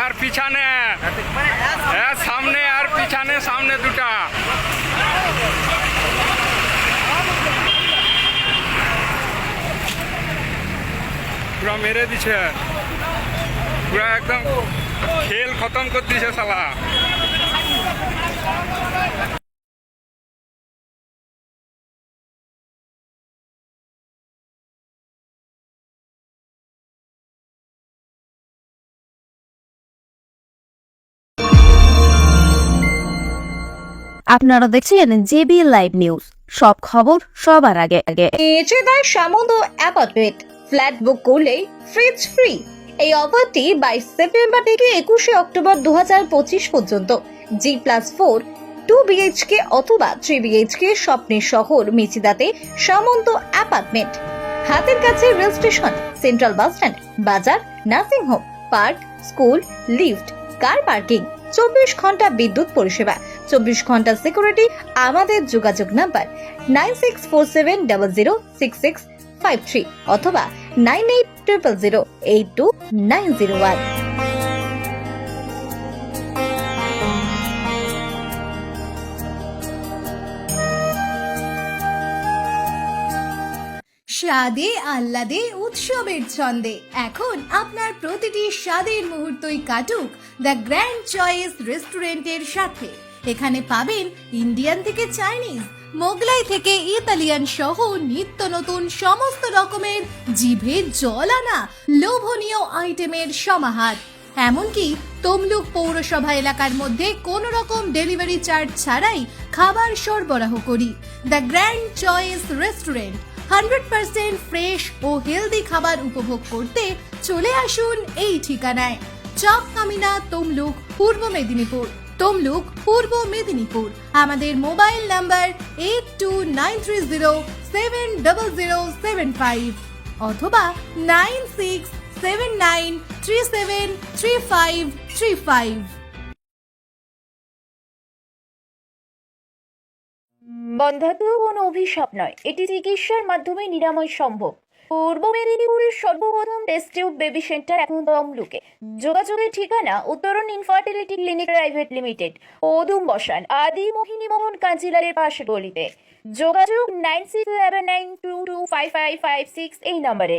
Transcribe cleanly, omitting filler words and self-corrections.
আর পিছনে সামনে আর পিছনে সামনে দুটা পুরা মেরে দিছে পুরা একদম খেল খতম করে দিছে শালা। আপনারা দেখছেন জেবি লাইভ নিউজ, সব খবর সবার আগে আগে। এজেদার সামন্ত অ্যাপার্টমেন্ট ফ্ল্যাট বুক করলেই ফ্রিজ ফ্রি। এই অফারটি 22 সেপ্টেম্বর থেকে 21 অক্টোবর 2025 পর্যন্ত। G+4 2 BHK অথবা 3 BHK স্বপ্নের শহর মেচিদাতে সামন্ত অ্যাপার্টমেন্ট। হাতের কাছে rail station, central bus stand, বাজার, nursing home, park, school, lift, car parking, 24 ঘন্টা বিদ্যুৎ পরিষেবা, 24 ঘন্টা সিকিউরিটি। আমাদের যোগাযোগ নাম্বার 9647006653 অথবা 9800082901। স্বাদে আহ্লাদে উৎসবের ছন্দে এখন আপনার প্রতিটি স্বাদের মুহূর্তই কাটুক দ্য গ্র্যান্ড চয়েস রেস্টুরেন্টের সাথে। এখানে পাবেন ইন্ডিয়ান থেকে চাইনিজ, মোগলাই থেকে ইতালিয়ান সহ নিত্য নতুন সমস্ত রকমের জিভে জল আনা লোভনীয় আইটেমের সমাহার। এমনকি তমলুক পৌরসভা এলাকার মধ্যে কোনো রকম ডেলিভারি চার্জ ছাড়াই খাবার সরবরাহ করি। The grand choice restaurant 100% fresh ও হেলদি খাবার উপভোগ করতে চলে আসুন এই ঠিকানায়। চক কামিনা, তমলুক, পূর্ব মেদিনীপুর। তমলুক, পূর্ব মেদিনীপুর। আমাদের মোবাইল নাম্বার 8293070075 অথবা 9679373535। বন্ধ্যাত্ব কোনো অভিশাপ নয়, এটি চিকিৎসার মাধ্যমে নিরাময় সম্ভব। পূর্ব মেদিনীপুরের সর্বপ্রথম টেস্ট টিউব বেবি সেন্টার এখন তমলুকে। যোগাযোগের ঠিকানা উত্তরণ ইনফার্টিলিটি ক্লিনিক প্রাইভেট লিমিটেড, অদুম বসান, আদি মোহিনী মোহন কাঞ্জিলালের পাশে গলিতে। যোগাযোগ 9679225556 এই নম্বরে।